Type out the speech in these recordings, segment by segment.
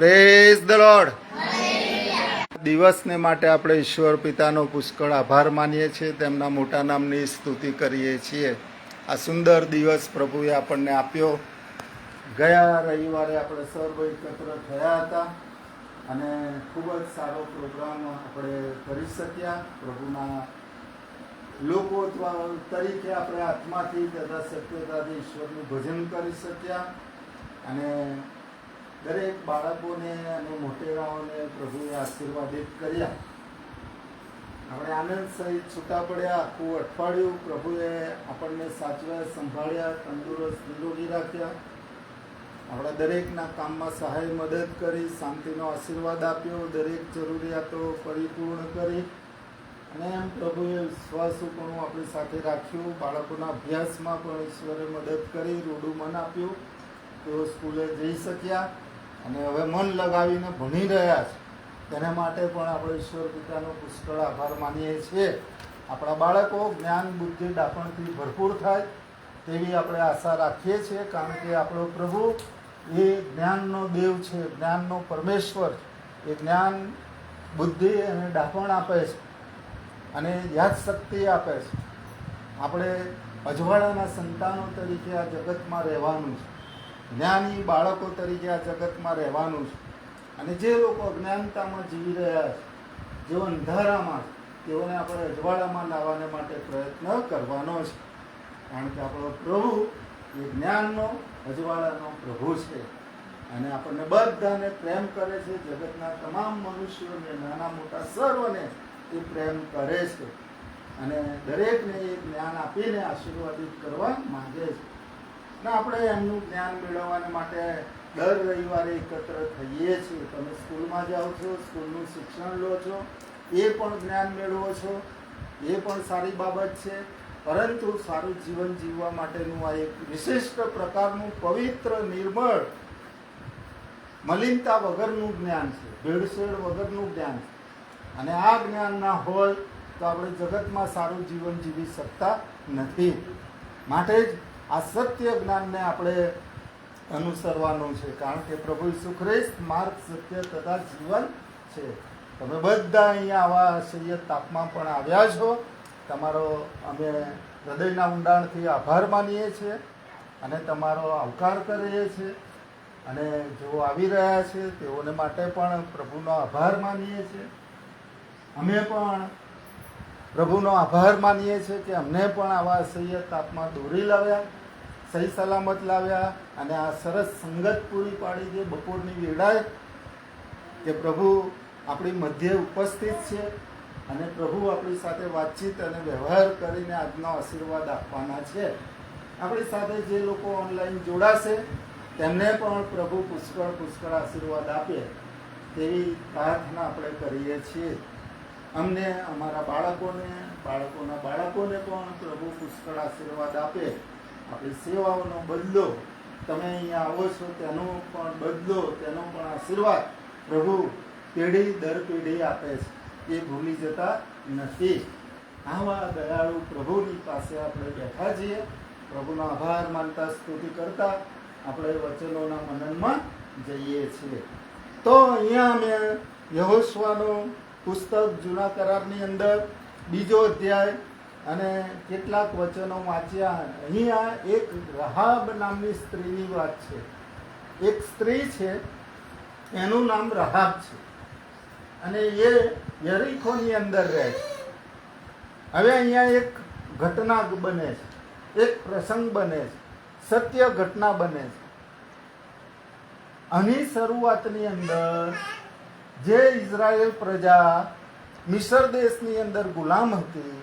Praise the lord. દિવસને માટે આપણે ઈશ્વર પિતાનો પુષ્કળ આભાર માનીએ છીએ, તેમના મોટા નામની સ્તુતિ કરીએ છીએ. આ સુંદર દિવસ પ્રભુએ આપણને આપ્યો. ગયા રવિવારે આપણે સર્વ એકત્ર થયા હતા અને ખૂબ જ સારો પ્રોગ્રામ આપણે કરી શક્યા. પ્રભુના લોકો તરીકે આપણે આત્માથી તથા સત્યતાથી ઈશ્વરનું ભજન કરી શક્યા અને દરેક બાળકોને અને મોટેરાઓને પ્રભુએ આશીર્વાદિત કર્યા. આપણે આનંદ સહિત છૂટા પડ્યા. આખું અઠવાડિયું પ્રભુએ આપણને સાચવ્યા, સંભાળ્યા, તંદુરસ્ત નિરોગી રાખ્યા. આપણા દરેકના કામમાં સહાય મદદ કરી, શાંતિનો આશીર્વાદ આપ્યો, દરેક જરૂરિયાતો પરિપૂર્ણ કરી અને એમ પ્રભુએ વિશ્વાસુપણું આપણી સાથે રાખ્યું. બાળકોના અભ્યાસમાં પણ ઈશ્વરે મદદ કરી, રૂડું મન આપ્યું. તેઓ સ્કૂલે જઈ શક્યા અને હવે મન લગાવીને ભણી રહ્યા છે. તેના માટે પણ આપણે ઈશ્વર પિતાનો પુષ્કળ આભાર માનીએ છીએ. આપણા બાળકો જ્ઞાન, બુદ્ધિ, ડાપણથી ભરપૂર થાય તેવી આપણે આશા રાખીએ છીએ, કારણ કે આપણો પ્રભુ એ જ્ઞાનનો દેવ છે, જ્ઞાનનો પરમેશ્વર. એ જ્ઞાન, બુદ્ધિ અને ડાપણ આપે છે અને યાદશક્તિ આપે છે. આપણે અજવાળાના સંતાનો તરીકે આ જગતમાં રહેવાનું છે, જ્ઞાની બાળકો તરીકે આ જગતમાં રહેવાનું છે. અને જે લોકો અજ્ઞાનતામાં જીવી રહ્યા છે, જેઓ અંધારામાં છે, તેઓને આપણે અજવાળામાં લાવવાને માટે પ્રયત્ન કરવાનો છે, કારણ કે આપણો પ્રભુ એ જ્ઞાનનો, અજવાળાનો પ્રભુ છે અને આપણને બધાને પ્રેમ કરે છે. જગતના તમામ મનુષ્યોને, નાના મોટા સર્વને એ પ્રેમ કરે છે અને દરેકને એ જ્ઞાન આપીને આશીર્વાદિત કરવા માંગે છે. ને આપણે એમનું જ્ઞાન મેળવવાને માટે દર રવિવારે એકત્ર થઈએ છીએ. તમે સ્કૂલમાં જાઓ છો, સ્કૂલનું શિક્ષણ લો છો, એ પણ જ્ઞાન મેળવો છો, એ પણ સારી બાબત છે. પરંતુ સારું જીવન જીવવા માટેનું આ એક વિશિષ્ટ પ્રકારનું પવિત્ર, નિર્મળ, મલિનતા વગરનું જ્ઞાન છે, ભેળસેળ વગરનું જ્ઞાન છે. અને આ જ્ઞાન ના હોય તો આપણે જગતમાં સારું જીવન જીવી શકતા નથી. માટે જ આ સત્ય જ્ઞાનને આપણે અનુસરવાનું છે, કારણ કે પ્રભુ ઈસુ ખ્રિસ્ત માર્ગ, સત્ય તથા જીવન છે. તમે બધા અહીંયા આવા અસહ્ય તાપમાં પણ આવ્યા છો. તમારો અમે હૃદયના ઊંડાણથી આભાર માનીએ છીએ અને તમારો આવકાર કરીએ છીએ. અને જેઓ આવી રહ્યા છે તેઓને માટે પણ પ્રભુનો આભાર માનીએ છીએ. અમે પણ પ્રભુનો આભાર માનીએ છીએ કે અમને પણ આવા અસહ્ય તાપમાં દોરી લાવ્યા, સહી સલામત લાવ્યા અને આ સરસ સંગત પૂરી પાડી છે બપોરની વેળાએ, કે પ્રભુ આપણી મધ્યે ઉપસ્થિત છે અને પ્રભુ આપણી સાથે વાતચીત અને વ્યવહાર કરીને આજનો આશીર્વાદ આપવાના છે. આપણી સાથે જે લોકો ઓનલાઈન જોડાશે તેમને પણ પ્રભુ પુષ્કળ આશીર્વાદ આપે તેવી પ્રાર્થના આપણે કરીએ છીએ. અમને, અમારા બાળકોને, બાળકોના બાળકોને પણ પ્રભુ પુષ્કળ આશીર્વાદ આપે. આપણી સેવાઓનો બદલો, તમે અહીંયા આવો છો તેનો પણ બદલો, તેનો પણ આશીર્વાદ પ્રભુ પેઢી દર પેઢી આપે છે, એ ભૂલી જતા નથી. આવા દયાળુ પ્રભુની પાસે આપણે બેઠા છીએ. પ્રભુનો આભાર માનતા, સ્તુતિ કરતા આપણે વચનોના મનનમાં જઈએ છીએ. તો અહીંયા અમે યહોશુઆનું પુસ્તક, જૂના કરારની અંદર 2જો અધ્યાય અને કેટલાક વચનો વાંચ્યા. અહીંયા એક રહાબ નામની સ્ત્રીની વાત છે. એક સ્ત્રી છે, એનું નામ રહાબ છે અને એ યરીખોની અંદર રહે છે. હવે અહીંયા એક ઘટના બને છે, એક પ્રસંગ બને છે, સત્ય ઘટના બને છે. આની શરૂઆતની અંદર જે ઇઝરાયેલ પ્રજા મિસર દેશની અંદર ગુલામ હતી,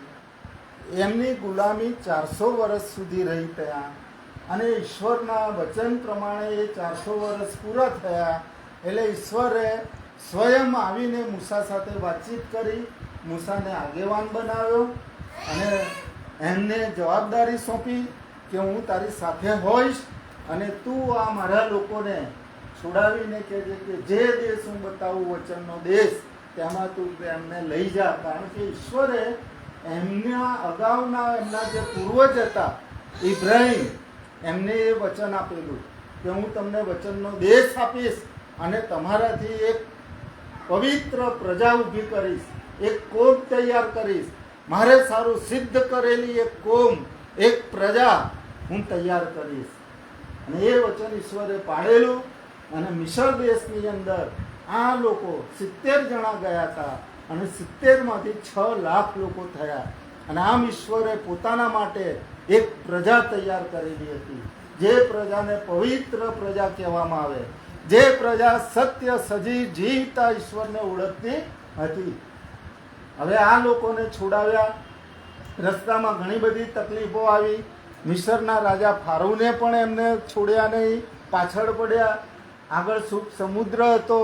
એમની ગુલામી 400 વર્ષ સુધી રહી ત્યાં અને ઈશ્વરના વચન પ્રમાણે એ 400 વર્ષ પૂરા થયા એટલે ઈશ્વરે સ્વયં આવીને મૂસા સાથે વાતચીત કરી, મૂસાને આગેવાન બનાવ્યો અને એમને જવાબદારી સોંપી કે હું તારી સાથે હોઈશ અને તું આ મારા લોકોને છોડાવીને કહેજે કે જે દેશ હું બતાવું, વચનનો દેશ, તેમાં તું એમને લઈ જા. કારણ કે ઈશ્વરે એમના અગાઉના, એમના જે પૂર્વજ હતા ઇબ્રાહિમ, એમને એ વચન આપેલું કે હું તમને વચનનો દેશ આપીશ અને તમારાથી એક પવિત્ર પ્રજા ઊભી કરીશ, એક કોમ તૈયાર કરીશ. મારે સારું સિદ્ધ કરેલી એક કોમ, એક પ્રજા હું તૈયાર કરીશ. અને એ વચન ઈશ્વરે પાડેલું. અને મિસર દેશની અંદર આ લોકો 70 જણા ગયા હતા અને 70માંથી 6 લાખ લોકો થયા. અને આમ ઈશ્વરે પોતાના માટે એક પ્રજા તૈયાર કરેલી હતી, જે પ્રજાને પવિત્ર પ્રજા કહેવામાં આવે, જે પ્રજા સત્ય સજી જીવતા ઈશ્વરને ઓળખતી હતી. હવે આ લોકોને છોડાવ્યા. રસ્તામાં ઘણી બધી તકલીફો આવી. મિસરના રાજા ફારૂને પણ એમને છોડ્યા નહીં, પાછળ પડ્યા. આગળ શુભ સમુદ્ર હતો,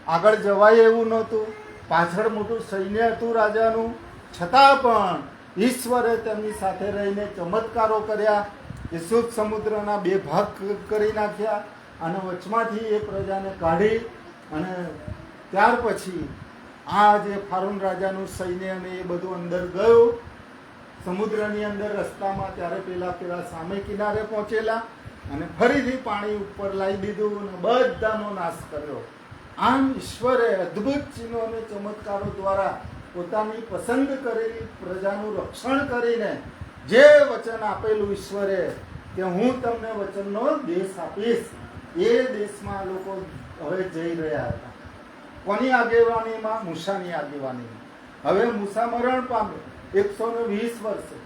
આગળ જવાય એવું નહોતું, પાછળ મોટું સૈન્ય હતું રાજાનું. છતાં પણ ઈશ્વરે તેમની સાથે રહીને ચમત્કારો કર્યા. એ શુભ સમુદ્રના 2 ભાગ કરી નાખ્યા અને વચમાંથી એ પ્રજાને કાઢી. અને ત્યાર પછી આ જે ફારૂન રાજાનું સૈન્ય અને એ બધું અંદર ગયું સમુદ્રની અંદર. રસ્તામાં ત્યારે પેલા સામે કિનારે પહોંચેલા અને ફરીથી પાણી ઉપર લાવી દીધું અને બધાનો નાશ કર્યો. આમ ઈશ્વરે અદ્ભુત ચિહ્નો અને ચમત્કારો દ્વારા પોતાની પસંદ કરેલી પ્રજાનું રક્ષણ કરીને જે વચન આપેલું ઈશ્વરે કે હું તમને વચનનો દેશ આપીશ, એ દેશમાં લોકો હવે જઈ રહ્યા હતા. કોની આગેવાનીમાં? મૂસાની આગેવાનીમાં. હવે મૂસા મરણ પામ્યો 120 વર્ષે.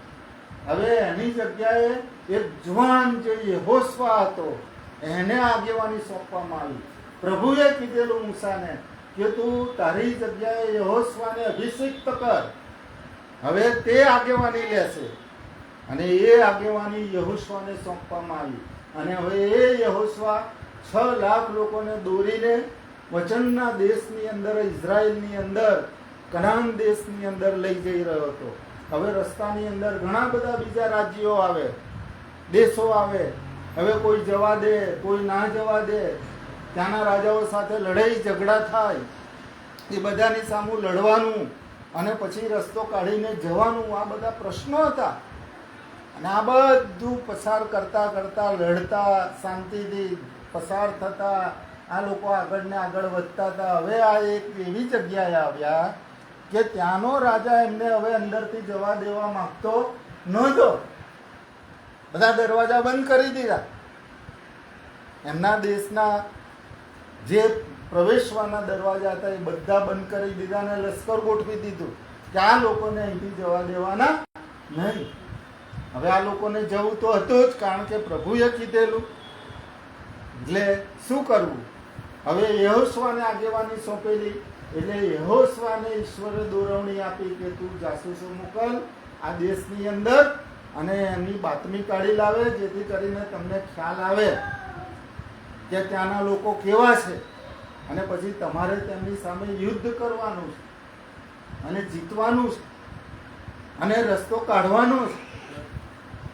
હવે એની જગ્યાએ એક જવાન જે યહોશવા હતો એને આગેવાની સોંપવામાં આવી. પ્રભુએ કીધેલું મૂસાને કે તું તારી જગ્યાએ યહોશવાને અભિષિક્ત કર. હવે તે આગેવાની લેશે અને એ આગેવાની યહોશવાને સોંપવામાં આવી. અને હવે એ યહોશવા 6 લાખ લોકોને દોરીને વચનના દેશની અંદર, ઇઝરાયલની અંદર, કનાન દેશની અંદર લઈ જઈ રહ્યો હતો. હવે રસ્તાની અંદર ઘણા બધા બીજા રાજ્યો આવે, દેશો આવે. હવે કોઈ જવા દે, કોઈ ના જવા દે. ત્યાંના રાજાઓ સાથે લડાઈ ઝઘડા થાય. એ બધાની સામે લડવાનું અને પછી રસ્તો કાઢીને જવાનું, આ બધા પ્રશ્નો હતા. અને આ બધું પસાર કરતા કરતા, લડતા, શાંતિથી પસાર થતા આ લોકો આગળ ને આગળ વધતા હતા. હવે આ એક એવી જગ્યાએ આવ્યા કે ત્યાંનો રાજા એમને હવે અંદરથી જવા દેવા માંગતો નહોતો. બધા દરવાજા બંધ કરી દીધા. એમના દેશના જે પ્રવેશવાના દરવાજા હતા એ બધા બંધ કરી દીધા અને લશ્કર ગોઠવી દીધું કે આ લોકોને અહીંથી જવા દેવાના નહીં. હવે આ લોકોને જવું તો હતું જ, કારણ કે પ્રભુએ કીધેલું. એટલે શું કરવું? હવે યહોશવાને આગેવાની સોંપેલી. એટલે યહોશવાને ઈશ્વરે દોરવણી આપી કે તું જાસૂસો મોકલ આ દેશની અંદર અને એમની બાતમી કાઢી લાવે, જેથી કરીને તમને ખ્યાલ આવે કે ત્યાંના લોકો કેવા છે. અને પછી તમારે તેમની સામે યુદ્ધ કરવાનું છે અને જીતવાનું છે અને રસ્તો કાઢવાનો છે.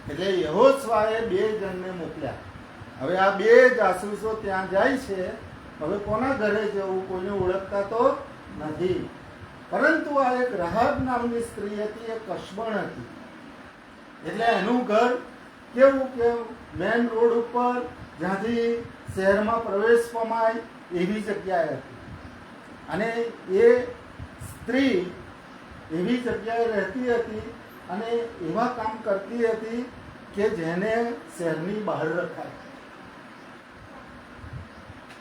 એટલે યહોશવાએ 2 જણને મોકલ્યા. હવે આ 2 જાસૂસો ત્યાં જાય છે. હવે કોના ઘરે જવું? કોઈને ઓળખતા તો નથી. પરંતુ આ એક રાહાબ નામની સ્ત્રી હતી, એ કસબણ હતી. એટલે એનું ઘર કેવું કે મેન રોડ ઉપર, જ્યાંથી શહેરમાં પ્રવેશ પમાય એવી જગ્યાએ હતી. અને એ સ્ત્રી એવી જગ્યાએ રહેતી હતી અને એવા કામ કરતી હતી કે જેને શહેરની બહાર રખાય.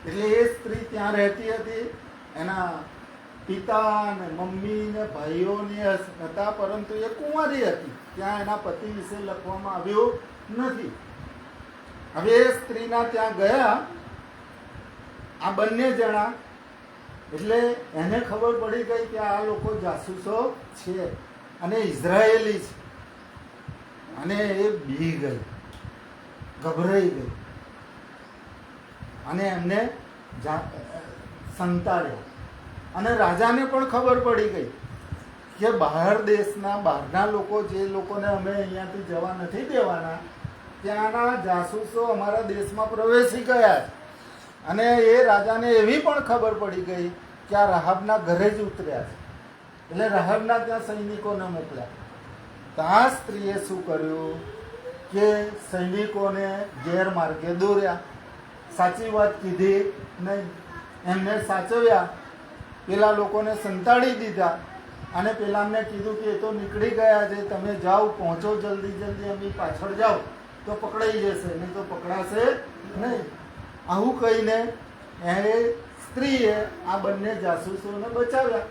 એટલે એ સ્ત્રી ત્યાં રહેતી હતી. એના પિતા ને મમ્મી ને ભાઈઓ ને હતા, પરંતુ એ કુંવારી હતી. ત્યાં એના પતિ વિશે લખવામાં આવ્યું નથી. હવે એ સ્ત્રીના ત્યાં ગયા આ બંને જણા. એટલે એને ખબર પડી ગઈ કે આ લોકો જાસૂસો છે અને ઇઝરાયેલી છે. અને એ બી ગઈ, ગભરાઈ ગઈ અને એમને સંતાડ્યા. અને રાજાને પણ ખબર પડી ગઈ કે બહાર દેશના, બહારના લોકો, જે લોકોને અમે અહીંયાથી જવા નથી દેવાના, ત્યાંના જાસૂસો અમારા દેશમાં પ્રવેશી ગયા છે. અને એ રાજાને એવી પણ ખબર પડી ગઈ કે આ રાહાબના ઘરે જ ઉતર્યા છે. એટલે રાહાબના ત્યાં સૈનિકોને મોકલ્યા. તો આ સ્ત્રીએ શું કર્યું કે સૈનિકોને ગેરમાર્ગે દોર્યા, સાચી વાત કીધી નહીં. એમને સાચવ્યા, પેલા લોકોને સંતાડી દીધા અને પેલામને કીધું કે એ તો નીકળી ગયા છે, તમે જાઓ, પહોંચો જલ્દી જલ્દી, એમની પાછળ જાઓ તો પકડાઈ જશે, નહીં તો પકડાશે નહીં. આવું કહીને એ સ્ત્રીએ આ બંને જાસૂસોને બચાવ્યા.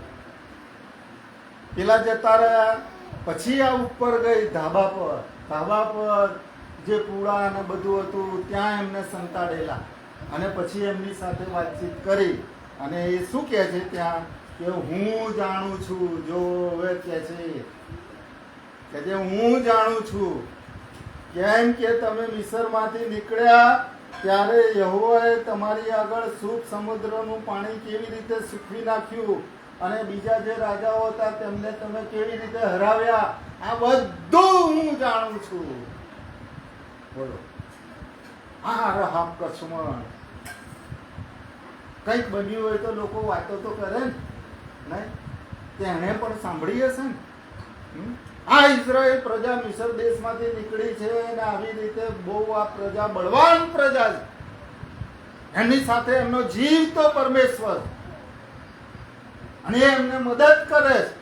પેલા જતા રહ્યા. પછી આ ઉપર ગઈ ધાબા પર જે પૂળા અને બધું હતું ત્યાં એમને સંતાડેલા અને પછી એમની સાથે વાતચીત કરી અને એ શું કહે છે ત્યાં કે હું જાણું છું. જો હવે કહે છે કે હું જાણું છું, કેમ કે તમે મિસરમાંથી નીકળ્યા ત્યારે યહોવાએ તમારી આગળ શુભ સમુદ્રનું પાણી કેવી રીતે સૂકવી નાખ્યું અને બીજા જે રાજાઓ હતા તેમને તમે કેવી રીતે હરાવ્યા, આ બધું હું જાણું છું. બોલો, આ રહાબ કસમણ. કંઈક બન્યું હોય તો લોકો વાતો તો કરે ને, નહીં? તેને પણ સાંભળી હશે ને. આ ઇઝરાયેલ પ્રજા મિસર દેશમાંથી નીકળી છે અને આવી રીતે બહુ આ પ્રજા બળવાન પ્રજા છે. એમની સાથે એમનો જીવતો પરમેશ્વર અને એમને મદદ કરે છે.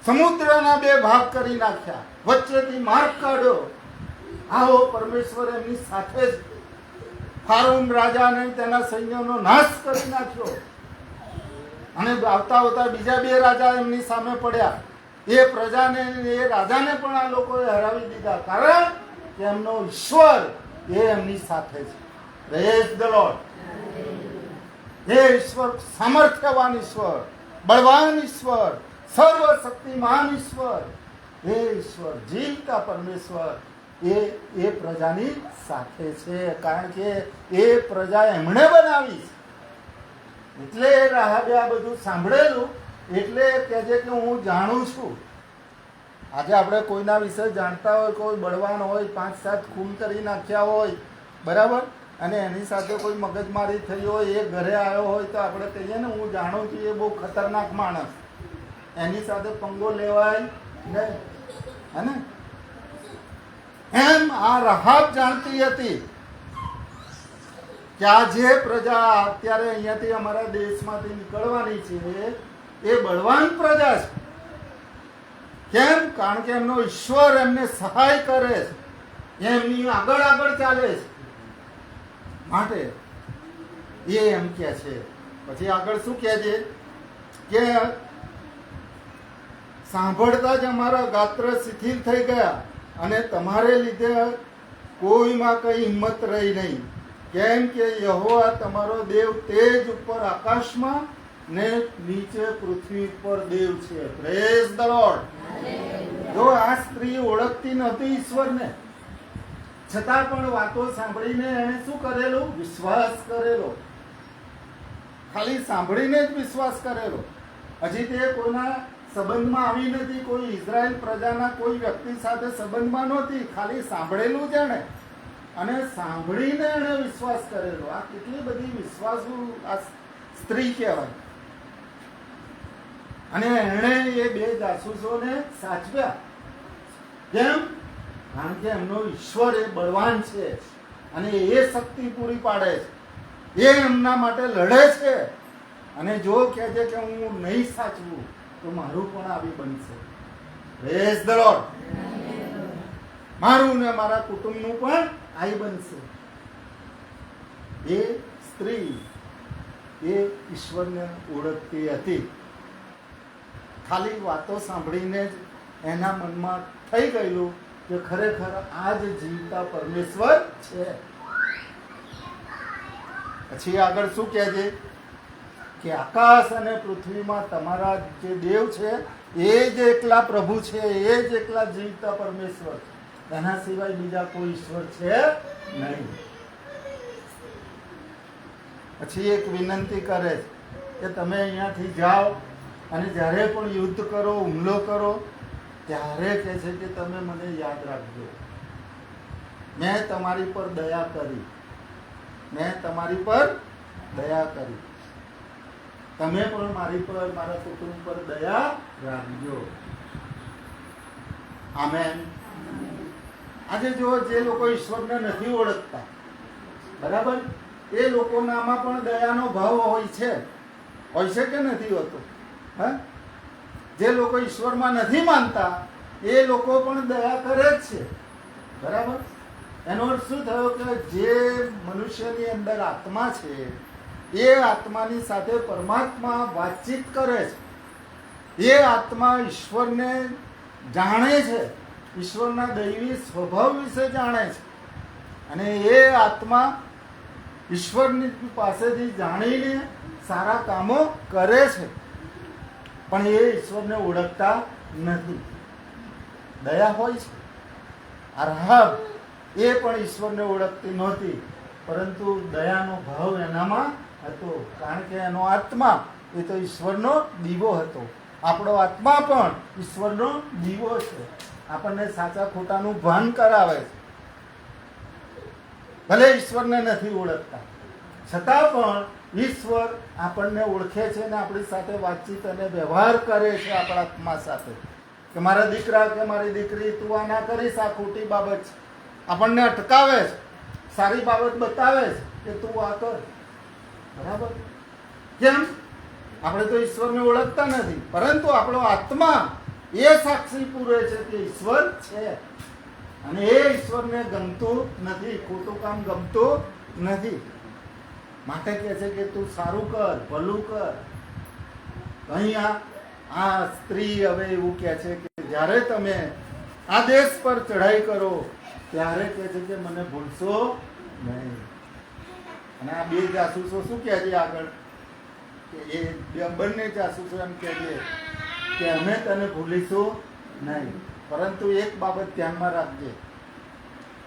સમુદ્રના 2 ભાગ કરી નાખ્યા, વચ્ચેથી માર્ગ કાઢ્યો. આવો પરમેશ્વર એમની સાથે જ ફારૂન રાજાને તેના સૈન્યનો નાશ કરી નાખ્યો અને આવતા બીજા 2 રાજા એમની સામે પડ્યા. એ પ્રજાને એ રાજાને પણ આ લોકોએ હરાવી દીધા, કારણ કે એમનો ઈશ્વર એ એમની સાથે છે. Praise the lord. એ ઈશ્વર સામર્થ્યવાન ઈશ્વર, બળવાન ઈશ્વર, સર્વશક્તિમાન ઈશ્વર, એ ઈશ્વર જીવતા પરમેશ્વર એ પ્રજાની સાથે છે, કારણ કે એ પ્રજા એમણે બનાવી છે. એટલે રાહાબે આ બધું સાંભળેલું એટલે કહે છે કે હું જાણું છું. આજે આપણે કોઈના વિશે જાણતા હોય, કોઈ બળવાન હોય, 5-7 ખૂન કરી નાખ્યા હોય, બરાબર, અને એની સાથે કોઈ મગજમારી થઈ હોય, એ ઘરે આવ્યો હોય તો આપણે કહીએ ને હું જાણું છું એ બહુ ખતરનાક માણસ, એની સાથે પંગો લેવાય નહીં, હે ને? એમ આ રહાબ જાણતી હતી કે આ જે પ્રજા અત્યારે અહીંયાથી અમારા દેશમાંથી નીકળવાની છે એ બળવાન પ્રજા છે. કેમ? કારણ કે એમનો ઈશ્વર એમને સહાય કરે છે, એમની આગળ ચાલે છે. માટે એ એમ કે છે. પછી આગળ શું કહે છે કે સાંભળતા જ અમારા ગાત્ર શિથિલ થઈ ગયા અને તમારે લીધે કોઈમાં કઈ હિંમત રહી નહીં, કેમ કે યહોવા તમારો દેવ તેજ ઉપર આકાશમાં ને નીચે પૃથ્વી પર દેવ છે. Praise the lord. જો આ સ્ત્રી ઓળખતી નહોતી ઈશ્વરને, છતાં પણ વાતો સાંભળીને એને શું કરેલું? વિશ્વાસ કરેલો. ખાલી સાંભળીને જ વિશ્વાસ કરેલો. હજી તે કોઈના સંબંધમાં આવી નથી, કોઈ ઇઝરાયલ પ્રજાના કોઈ વ્યક્તિ સાથે સંબંધમાં નહોતી, ખાલી સાંભળેલું જ એણે અને સાંભળીને એણે વિશ્વાસ કરેલો. આ કેટલી બધી વિશ્વાસુ આ સ્ત્રી કહેવાય. અને એણે એ 2 જાસૂસોને સાચવ્યા. કેમ? કારણ કે એમનો ઈશ્વર એ બળવાન છે અને એ શક્તિ પૂરી પાડે છે, એ એમના માટે લડે છે. અને જો કહે છે કે હું નહીં સાચવું તો મારું પણ આવી બનશે. Praise the lord. મારું ને મારા કુટુંબનું પણ આવી બનશે. એ સ્ત્રી એ ઈશ્વરને ઓળખતી હતી. ખાલી વાતો સાંભળીને જ એના મનમાં થઈ ગયેલું કે ખરેખર આ જ જીવતા પરમેશ્વર છે. પછી આગળ શું કહે છે કે આકાશ અને પૃથ્વીમાં તમારા જે દેવ છે એ જ એકલા પ્રભુ છે, એ જ એકલા જીવતા પરમેશ્વર છે, એના સિવાય બીજા કોઈ ઈશ્વર છે નહીં. પછી એક વિનંતી કરે છે કે તમે અહીંયાથી જાઓ અને જ્યારે પણ યુદ્ધ કરો, હુમલો કરો, ત્યારે કહે છે કે તમે મને યાદ રાખજો, મેં તમારી પર દયા કરી, મેં તમારી પર દયા કરી, તમે પણ મારી પર, મારા કુટુંબ પર દયા રાખજો. આમેન. આજે જો જે લોકો ઈશ્વરને નથી ઓળખતા, બરાબર, એ લોકોનામાં પણ દયાનો ભાવ હોય છે કે નથી હોતો? હા, જે લોકો ઈશ્વરમાં નથી માનતા એ લોકો પણ દયા કરે જ છે. બરાબર? એનો અર્થ શું થયો કે જે મનુષ્યની અંદર આત્મા છે એ આત્માની સાથે પરમાત્મા વાતચીત કરે છે. એ આત્મા ઈશ્વરને જાણે છે, ઈશ્વરના દૈવી સ્વભાવ વિશે જાણે છે, અને એ આત્મા ઈશ્વરની પાસેથી જાણીને સારા કામો કરે છે, પણ એ ઈશ્વરને ઓળખતા નથી. દયા હોય છે. આ રાહબ એ પણ ઈશ્વરને ઓળખતી નહોતી, પરંતુ દયાનો ભાવ એનામાં હતો, કારણ કે એનો આત્મા એ તો ઈશ્વરનો દીવો હતો. આપણો આત્મા પણ ઈશ્વરનો દીવો છે, આપણને સાચા ખોટાનું ભાન કરાવે છે. ભલે ઈશ્વરને નથી ઓળખતા છતાં પણ ઈશ્વર આપણને ઓળખે છે અને આપણી સાથે વાતચીત અને વ્યવહાર કરે છે આપણા આત્મા સાથે, કે મારા દીકરા કે મારી દીકરી તું આ ના કરીશ, આ ખોટી બાબત છે. આપણને અટકાવે છે, સારી બાબત બતાવે છે કે તું આ કર. બરાબર? કેમ? આપણે તો ઈશ્વરને ઓળખતા નથી, પરંતુ આપણો આત્મા એ સાક્ષી પૂરે છે કે ઈશ્વર છે, અને એ ઈશ્વરને ગમતું નથી, ખોટું કામ ગમતું નથી. માટે કહે છે કે તું સારું કર, ભલું કર. અહીંયા આ સ્ત્રી હવે એવું કહે છે કે જ્યારે તમે આ દેશ પર ચઢાઈ કરો ત્યારે કહે છે કે મને ભૂલશો નહીં. અને આ બે જાસૂસો શું કહે છે આગળ? કે એ બંને જાસૂસો એમ કહે છે કે અમે તને ભૂલીશું નહીં, પરંતુ એક બાબત ધ્યાનમાં રાખજે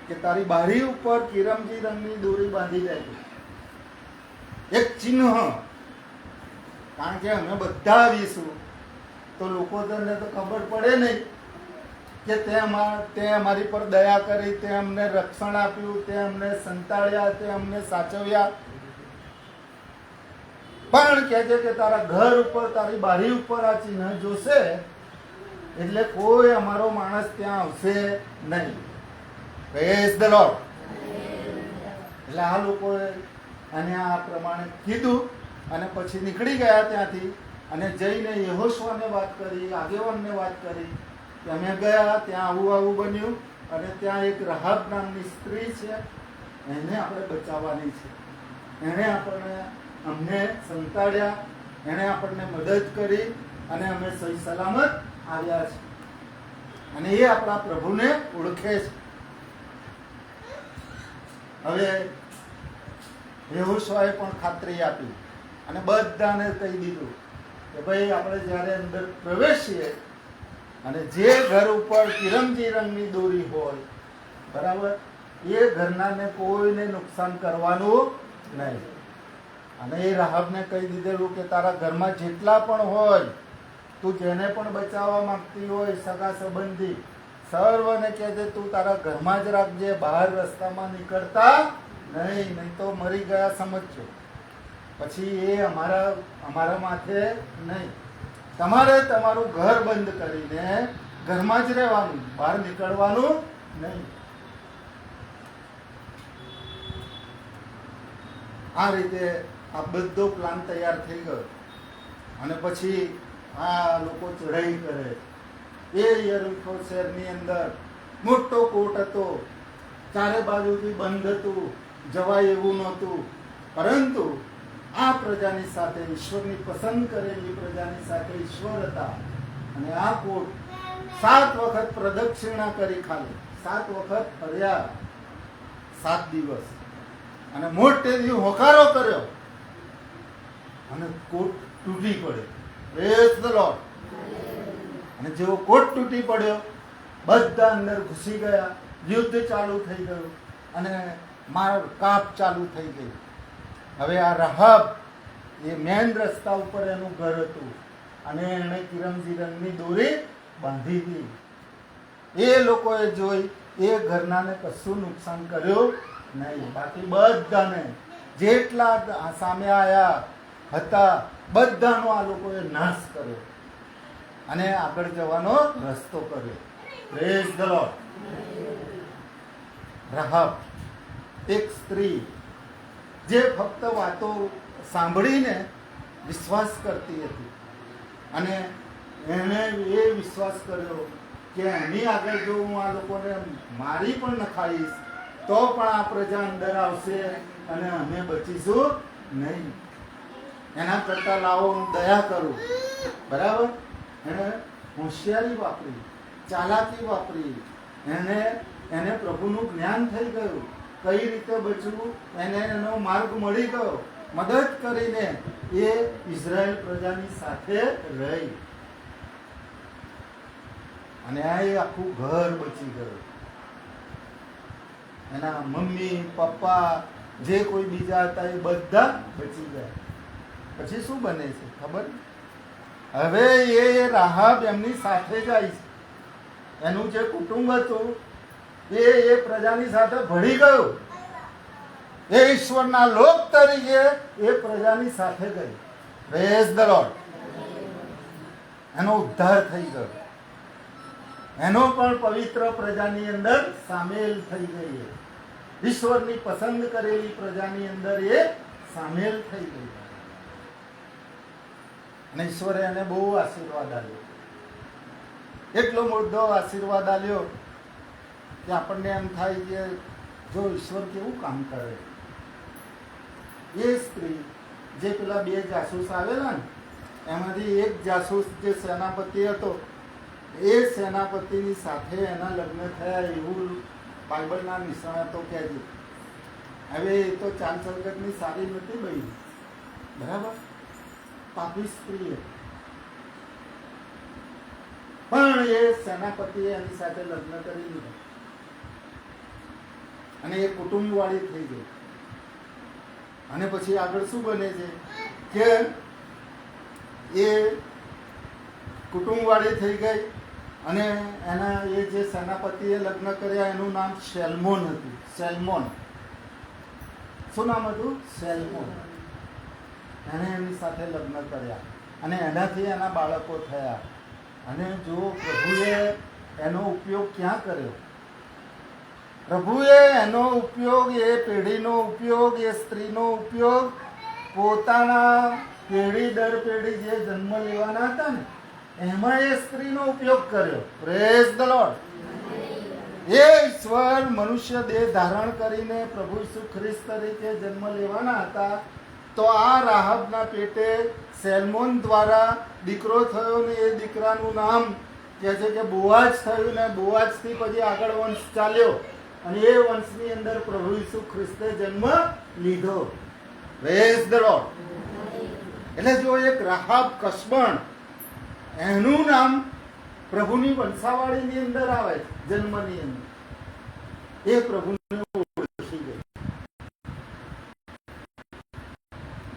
કે તારી બારી ઉપર કિરમજી રંગની દોરી બાંધી દેજો, એક ચિહ્ન. કારણ કે અમે બધા આવીશું તો લોકો તને તો ખબર પડે નહીં કે તે અમારી પર દયા કરી, તે અમને રક્ષણ આપ્યું, તે અમને સંતાડ્યા, તે અમને સાચવ્યા. પણ કહે છે કે તારા ઘર ઉપર, તારી બારી ઉપર આ ચિહ્ન જોશે એટલે કોઈ અમારો માણસ ત્યાં આવશે નહીં. Praise the lord. એટલે આ લોકોએ અને આ પ્રમાણે કીધું અને પછી નીકળી ગયા ત્યાંથી, અને જઈને યહોશુઆને વાત કરી, આગેવાનને વાત કરી કે અમે ગયા, ત્યાં આવું બન્યું, અને ત્યાં એક રાહબ નામની સ્ત્રી છે, એને આપણે બચાવવાની છે. એણે અમને સંતાડ્યા, એણે આપણને મદદ કરી, અને અમે સહી સલામત આવ્યા છે, અને એ આપણા પ્રભુને ઓળખે છે. હવે યહોશુઆએ પણ ખાતરી આપી અને બધાને કહી દીધું કે ભાઈ આપણે જ્યારે અંદર પ્રવેશીએ અને જે ઘર ઉપર કિરમજી રંગની દોરી હોય, બરાબર, એ ઘરનાને કોઈને નુકસાન કરવાનું નહીં. અને એ રાહબને કહી દીધેલું કે તારા ઘરમાં જેટલા પણ હોય, તું જેને પણ બચાવવા માંગતી હોય, સગા સંબંધી, સર્વને કહેજે તું તારા ઘરમાં જ રાખજે, બહાર રસ્તામાં નીકળતા નહીં તો મરી ગયા સમજજો. પછી એ અમારા માથે નહીં. તમારે તમારું ઘર બંધ કરીને ઘરમાં જ રહેવાનું, બહાર નીકળવાનું નહીં. આ રીતે આ બધો પ્લાન તૈયાર થઈ ગયો. અને પછી આ લોકો ચઢાઈ કરે. એ યરીખો શહેરની અંદર મોટો કોટ હતો, ચારે બાજુથી બંધ હતું, જવાય એવું નહોતું. પરંતુ આ પ્રજાની સાથે, ઈશ્વરની પસંદ કરેલી પ્રજાની સાથે ઈશ્વર હતા. અને આ કોટ 7 વખત પ્રદક્ષિણા કરી, ખાલી 7 વખત ફર્યા 7 દિવસ, અને મોટેથી હોકારો કર્યો, અને કોટ તૂટી પડ્યો. Praise the lord. અને જેવો કોટ તૂટી પડ્યો, બધા અંદર ઘૂસી ગયા, યુદ્ધ ચાલુ થઈ ગયું, અને માર કાપ ચાલુ થઈ ગઈ. હવે આ રાહબ એ મેન રસ્તા ઉપર એનું ઘર હતું, અને એણે કિરમજી રંગની દોરી બાંધી હતી. એ લોકોએ જોઈ, એ ઘરનાને કશું નુકસાન કર્યું નહીં. બાકી બધાને જેટલા સામે આયા હતા બધાનો આ લોકોએ નાશ કર્યો અને આગળ જવાનો રસ્તો કર્યો. Praise the lord. રાહબ એક સ્ત્રી જે ફક્ત વાતો સાંભળીને વિશ્વાસ કરતી હતી, અને એણે એ વિશ્વાસ કર્યો કે એની આગળ જો હું આ લોકોને મારી પણ નખાઈશ તો પણ આ પ્રજા અંદર આવશે અને અમે બચીશું નહીં. એના કરતા લાવો હું દયા કરું. બરાબર? એને હોશિયારી વાપરી, ચાલાકી વાપરી, એને પ્રભુનું જ્ઞાન થઈ ગયું, કઈ રીતે બચવું એને એનો માર્ગ મળી ગયો. મદદ કરીને એ ઇઝરાયલ પ્રજાની સાથે રહી, અને આ આખું ઘર બચી ગયું. એના મમ્મી પપ્પા જે કોઈ બીજા હતા એ બધા બચી ગયા. પછી શું બને છે ખબર? હવે એ રાહાબ એમની સાથે જાય છે. એનું જે કુટુંબ હતું એ પ્રજાની સાથે ભળી ગયું. એ ઈશ્વરના લોક તરીકે એ પ્રજાની સાથે ગઈ. Praise the lord. એનો ઉદ્ધાર થઈ ગયો. એનો પણ પવિત્ર પ્રજાની અંદર સામેલ થઈ ગઈ. ઈશ્વરની પસંદ કરેલી પ્રજાની અંદર એ સામેલ થઈ ગઈ, અને ઈશ્વરે એને બહુ આશીર્વાદ આપ્યો. એટલો મોટો આશીર્વાદ આપ્યો કે આપણને એમ થાય કે જો ઈશ્વર કેવું કામ કરે. એ સ્ત્રી જે પેલા 2 જાસૂસ આવેલા ને એમાંથી એક જાસૂસ જે સેનાપતિ હતો, એ સેનાપતિની સાથે એના લગ્ન થયા એવું બાઇબલના નિષ્ણાતો કહે છે. હવે એ તો ચાલ ચલકટની સારી નથી ભાઈ, બરાબર, પાપી સ્ત્રી, પણ એ સેનાપતિએ એની સાથે લગ્ન કરી લીધા અને એ કુટુંબવાળી થઈ ગઈ. અને પછી આગળ શું બને છે કે એ કુટુંબવાળી થઈ ગઈ, અને એના એ જે સેનાપતિએ લગ્ન કર્યા એનું નામ સેલ્મોન હતું. સેલ્મોન, શું નામ હતું? સેલ્મોન. એને એની સાથે લગ્ન કર્યા અને એનાથી એના બાળકો થયા. અને જો પ્રભુએ એનો ઉપયોગ ક્યાં કર્યો? પ્રભુએ એનો ઉપયોગ, એ પેઢીનો ઉપયોગ, એ સ્ત્રીનો ઉપયોગ પોતાના પેઢી દર પેઢી જે જન્મ લેવાના હતા ને એમાં એ સ્ત્રીનો ઉપયોગ કર્યો. Praise the lord. એ ઈશ્વર મનુષ્ય દેહ ધારણ કરીને પ્રભુ ઈસુ ખ્રિસ્ત તરીકે જન્મ લેવાના હતા, તો આ રાહાબના પેટે સેલ્મોન દ્વારા દીકરો થયો ને એ દીકરાનું નામ કહે છે કે બોઆજ થયું, ને બોઆજથી પછી આગળ વંશ ચાલ્યો અને એ વંશની અંદર પ્રભુ ઈસુ ખ્રિસ્તે જન્મ લીધો. Praise the lord. એટલે જો એક રાહાબ કસબણ, એનું નામ પ્રભુની વંશાવળીની અંદર આવે, જન્મની અંદર, એ પ્રભુને ઓળખી ગઈ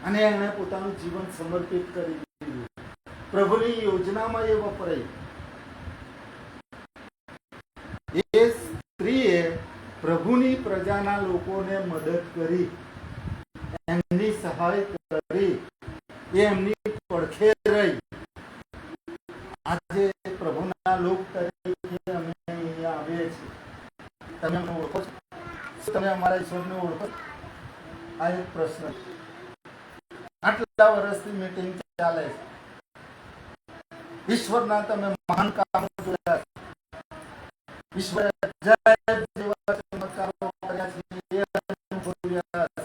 અને એણે પોતાનું જીવન સમર્પિત કરી દીધું. પ્રભુની યોજનામાં એ વપરાઈ. એ સ્ત્રીએ પ્રભુની પ્રજાના લોકોને મદદ કરી, એમની સહાય કરી, એ એમની પડખે રહી. આજે પ્રભુના લોક તરીકે અમે અહીંયા આવીએ છીએ. તમે અમને ઓળખો છો? તમે અમારા ઈશ્વરને ઓળખો? આ એક પ્રશ્ન. આટલા વર્ષથી મીટિંગ ચાલે છે. ઈશ્વરના તમે મહાન કામો જોયા છે. ઈશ્વરે અજાયબ જેવા ચમત્કારો કર્યા છે, એ અનુભવ્યા છે.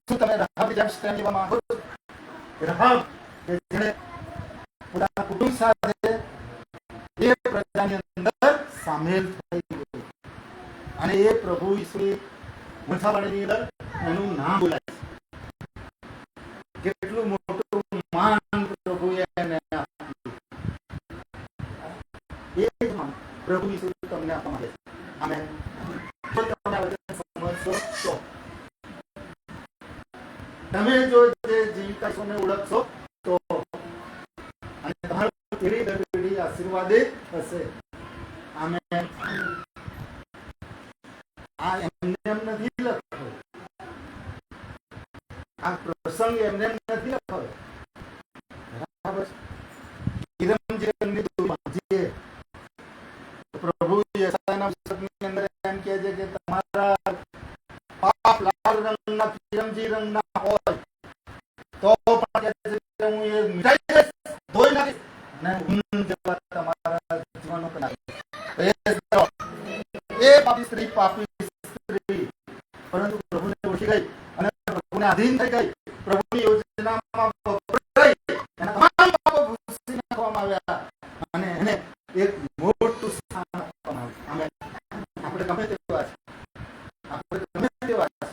શું તમે રાહાબ જેમ સ્ટેન્ડ લેવા માંગો છો? રાહાબ કે જેણે પોતાના કુટુંબ સાથે એ પ્રજાની અંદર સામેલ થઈ ગઈ, અને એ પ્રભુ ઈશ્વરી વંશાવળીની અંદર એનું નામ બોલાય છે. કેટલું મોટું માન પ્રભુએ એને આપ્યું. એ જ માન પ્રભુ ઈશ્વર તમને આપવા માંગે છે. આમેન. જો તમે આ વચન સમજશો તો, તમે જો જે જીવિકા ઈશ્વરને ઓળખશો તો, અને તમારું પેઢી દર પેઢી આશીર્વાદિત હશે. આમેન. આ એમને એમ નથી લખ્યો, આ પ્રસંગ એમને એમ નથી લખ્યો. બરાબર. પ્રભુ યશાયાના પુસ્તકની અંદર એમ કહે છે કે તમારા પાપ લાલ રંગના કિરમજી થઈ ગઈ. પ્રભુની યોજનામાં વપરાઈ એના તમામ પાપો ભૂંસી નાખવામાં આવ્યા અને એને એક મોટું સ્થાન આપવામાં આવ્યું. આપણે ગમે તેવા છે, આપણે ગમે તેવા છે,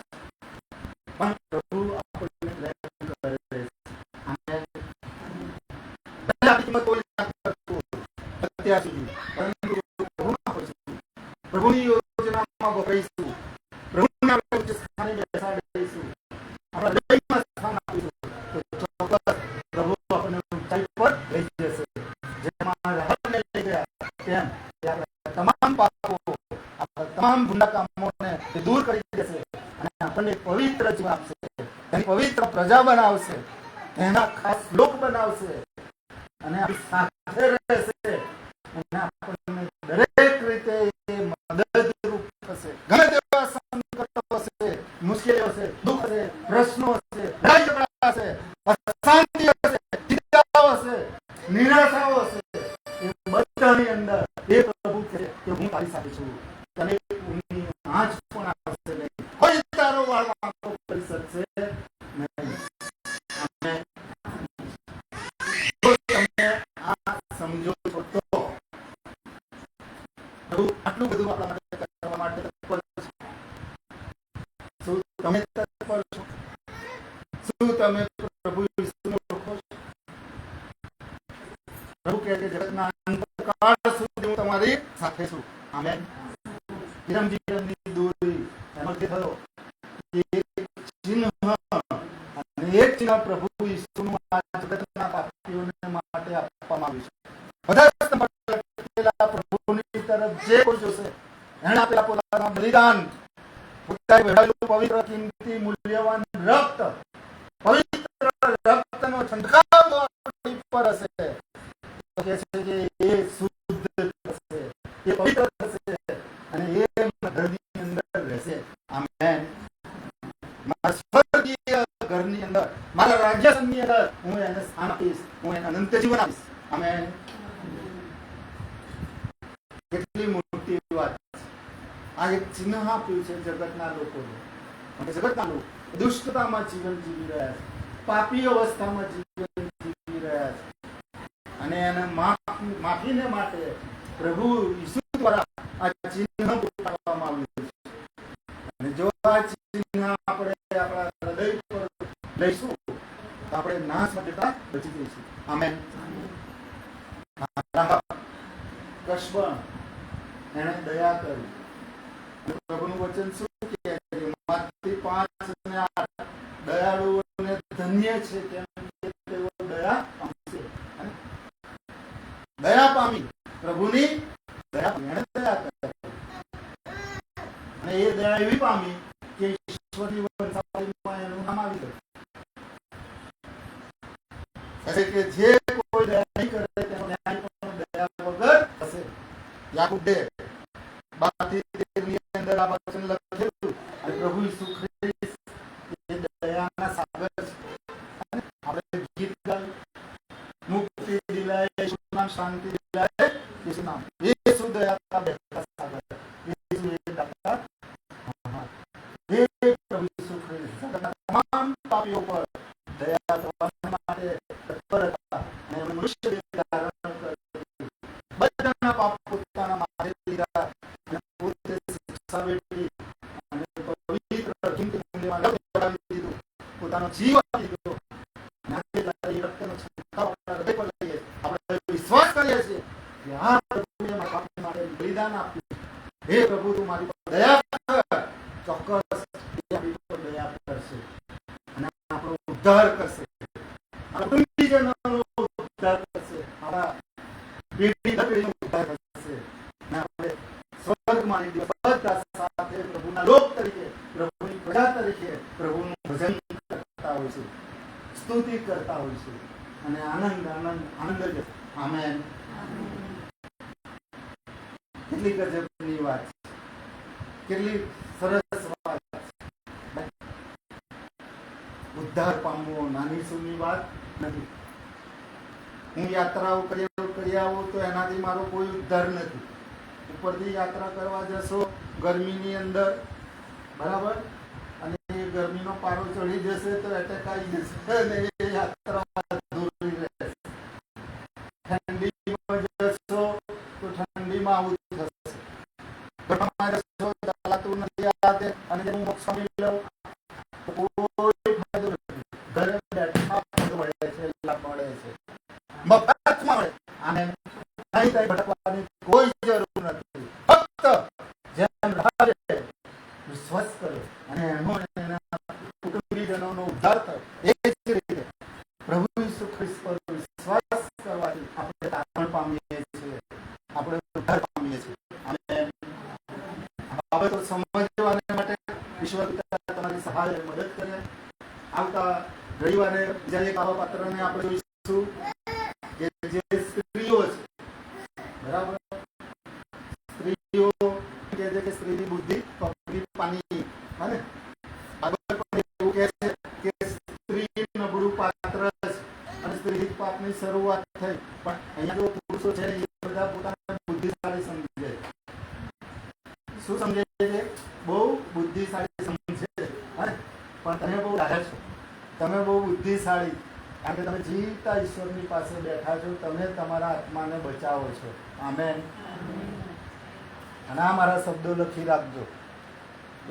પણ પ્રભુ આપણને પ્રેમ કરે છે. કિંમત કોઈ ના કરતું અત્યાર સુધી, પરંતુ પ્રભુની યોજનામાં વપરાઈશું, પ્રભુને આપણે ઉચ્ચ સ્થાને બેસાડીશું, આપણા હૃદયમાં સ્થાન આપીશું, તો ચોક્કસ પ્રભુ આપણને ઊંચાઈ પર લઈ જશે. જેમાં રાહતને લઈ ગયા તેમ આપણા તમામ પાપો, આપણા તમામ ભૂંડા કામોને દૂર કરી દેશે અને આપણને પવિત્ર જીવન આપશે, એની પવિત્ર પ્રજા બનાવશે, એના ખાસ લોક બનાવશે અને આપણી સાથે રહેશે અને આપણને દરેક રીતે મદદરૂપ થશે. ગમે તેવા સંકટો હશે, મુશ્કેલીઓ હશે, દુઃખ હશે, પ્રશ્નો હશે, લડાઈ ઝઘડા હશે, અશાંતિ હશે, ચિંતાઓ હશે, નિરાશાઓ હશે, એ બધાની અંદર એ પ્રભુ છે કે હું તારી સાથે છું. તને ઊંઘની આંચ પણ આવશે નહીં, કોઈ તારો વાળ વાંકો કરી શકશે નહીં. સમજો છો તો આટલું બધું આપણા માટે કરવા માટે તત્પર છે. શું તમે તત્પર છો? શું તમે પ્રભુ ઈસુને ઓળખો છો? પ્રભુ કહે છે જગતના અંતકાળ સુધી હું તમારી સાથે છું. આમેન. ચિરંજીવની દૂરી એનો જે થયો એક ચિહ્ન અને એક ચિહ્ન પ્રભુ ઈસુનું આ જગતના પાપીઓને માટે આપવામાં આવ્યું છે. બધા પ્રભુની તરફ જે કોઈ જોશે એને આપેલા પોતાના બલિદાન, પવિત્ર કિંમતી મૂલ્યવાન રક્ત, પવિત્ર રક્તનો છંટકાવ આપણી પર હશે, તો કહે છે કે એ શુદ્ધ થશે, એ પવિત્ર થશે અને એ ઘરની અંદર રહેશે. આમેન. મારા સ્વર્ગીય ઘરની અંદર, મારા રાજ્યની અંદર હું એને સ્થાન આપીશ, હું એને અનંત જીવન આપીશ. આમેન. કેટલી મોટી વાત. આ એક ચિહ્ન આપ્યું છે જગતના લોકોને. જગતના લોકો દુષ્ટતામાં જીવન જીવી રહ્યા છે, પાપી અવસ્થામાં જીવન જીવી રહ્યા છે અને એને માફીને માટે પ્રભુ ઈસુ દ્વારા આ ચિહ્ન ઉતારવામાં આવ્યું છે. અને જો આ ચિહ્ન આપણે આપણા હૃદય પર લઈશું તો આપણે નાશ માટે બચી જઈશું. આમેન. કૃષ્ણ એને દયા કરી. પ્રભુનું વચન શું કહે છે? માથી 5 અને 8 દયાળુ અને ધન્ય છે કેમ કે તેઓ દયા પામશે. દયા પામી, પ્રભુની દયા પામી, એને દયા કરી અને એ દયા એવી પામી કે ઈશ્વરની વંશાવળીમાં એનું નામ આવી ગયું. કે જે કોઈ દયા નહીં કરે તેનો ન્યાય પણ દયા વગર હશે. યાકૂબ 2:12-13 ની અંદર આ વચન લખેલું. અને પ્રભુ ઈસુ ખ્રિસ્ત એ દયાના સાગર છે. આપણે ગીત ગાયું, મુક્તિ દિલાય યીશુ નામ, શાંતિ દિલાય યીશુ નામ, યીશુ દયા કા બહેતા સાગર, યીશુ એ દાતા. હે પ્રભુ ઈસુ ખ્રિસ્ત જગતના તમામ પાપીઓ પર દયા કરવા માટે તત્પર હતા અને એમણે મનુષ્ય દેહ ધારણ કર્યું. બધાના પાપ પોતાના માથે લીધા અને પોતે શિક્ષા વેઠી અને પવિત્ર કિંમતી મૂલ્યમાં લગાવી દીધું, પોતાનો જીવ આપી દીધો. રક્તનો છંટકાવ આપણા હૃદય પર લઈએ, આપણે વિશ્વાસ કરીએ છીએ કે આ પ્રભુએ મારા પાપ માટે બલિદાન આપ્યું. હે પ્રભુ તું મારી પર દયા કર. ચોક્કસ આપણી પર દયા કરશે અને આપણો ઉદ્ધાર કરશે, ઉદ્ધાર કરશે, આપણા પેઢીનો ઉદ્ધાર કરશે અને આપણે સ્વર્ગમાં બધા સાથે પ્રભુના લોક તરીકે, પ્રભુની પ્રજા તરીકે પ્રભુનું ભજન કરતા હોઈશું, સ્તુતિ કરતા હોઈશું અને આનંદ આનંદ આનંદ જ. આમેન. કેટલી ગજબની વાત છે, કેટલી સરસ વાત. ઉદ્ધાર પામવો નાની સૂની વાત નથી. હું યાત્રાઓ કરી આવું તો એનાથી મારો કોઈ ઉદ્ધાર નથી. ઉપરથી યાત્રા કરવા જશો ગરમીની અંદર, બરાબર, અને એ ગરમીનો પારો ચડી જશે તો એટેક આવી જશે અને એ યાત્રામાં અધૂરી રહેશે. ઠંડીમાં જશો તો ઠંડીમાં આવું થશે. ઘરમાં જશો ચાલાતું નથી આવે અને હું મોક્ષ લઉં કોઈ ફાયદો નથી. ઘરે બેઠા મળે છે, લાભ મળે છે, મફતમાં મળે. અને અહીં ત્યાં ભટકવાની કોઈ જરૂર નથી. ફક્ત જેમ રાહે વિશ્વાસ કરો અને એનો એના કુટુંબીજનોનો ઉદ્ધાર થયો. એ જ રીતે પ્રભુ ઈસુ ખ્રિસ્ત પર વિશ્વાસ કરવાથી આપણે તારણ પામીએ છીએ, આપણે ઉદ્ધાર પામીએ છીએ. અને આ બાબતો સમજવાને માટે ઈશ્વર પિતા તમારી સહાય મદદ કરે. આવતા રવિવારે બીજા એક આવા પાત્રને આપણે જોઈશું કે જે સ્ત્રીઓ છે, બરાબર, સ્ત્રીઓ કે છે કે સ્ત્રીની બુદ્ધિ પકડી પાની, અને આગળ પણ એવું કહે છે કે સ્ત્રી નબળું પાત્ર છે અને સ્ત્રી પાપની શરૂઆત થઈ. પણ અહીંયા જો પુરુષો છે એ બધા પોતાને બુદ્ધિશાળી સમજે છે. શું સમજે છે? બહુ બુદ્ધિશાળી સમજે છે. પણ તમે બહુ ડાહ્યા છો, તમે બહુ બુદ્ધિશાળી, કારણ કે તમે જીવતા ઈશ્વરની પાસે બેઠા છો, તમે તમારા આત્માને બચાવો છો. આમેન. અને આ મારા શબ્દો લખી રાખજો.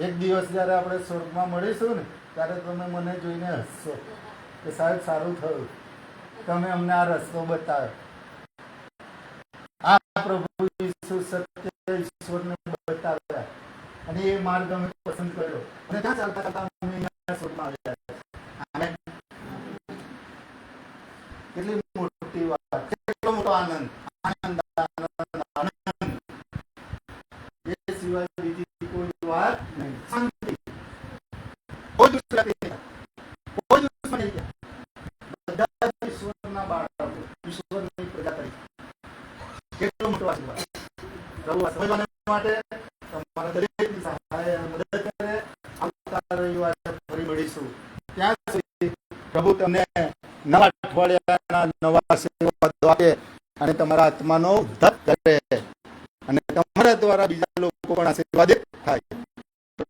એક દિવસ જ્યારે આપણે સ્વર્ગમાં મળીશું ને ત્યારે તમે મને જોઈને હસશો કે સાહેબ સારું થયું, તમે અમને આ રસ્તો બતાવ્યો. આ પ્રભુ ઈસુ સત્ય ઈશ્વરને બતાવ્યા અને એ માર્ગ અમે પસંદ કર્યો અને ત્યાં ચાલતા ચાલતા અમે સ્વર્ગમાં આવ્યા. આમેન. કેટલી મોટી વાત, કેટલો મોટો આનંદ, આનંદ, આનંદ, આનંદ. એ સિવાય બીજી કોઈ વાત નહીં. શાંતિ, કોઈ દુશ્મની, કોઈ દુશ્મની નહીં. બધા ઈશ્વરના બાળકો, ઈશ્વરની પ્રજા તરીકે કેટલો મોટો આશીર્વાદ. પ્રભુ સમજવા માટે તમારા દરેકની સહાય મદદ કરે. આવતા રવિવારે ફરી મળીશું. ત્યાં સુધી પ્રભુ તમને નવા અઠવાડિયાના નવા આશીર્વાદ આપે અને તમારા આત્માનો ઉદ્ધાર કરે અને તમારા દ્વારા બીજા લોકો પણ આશીર્વાદિત થાય.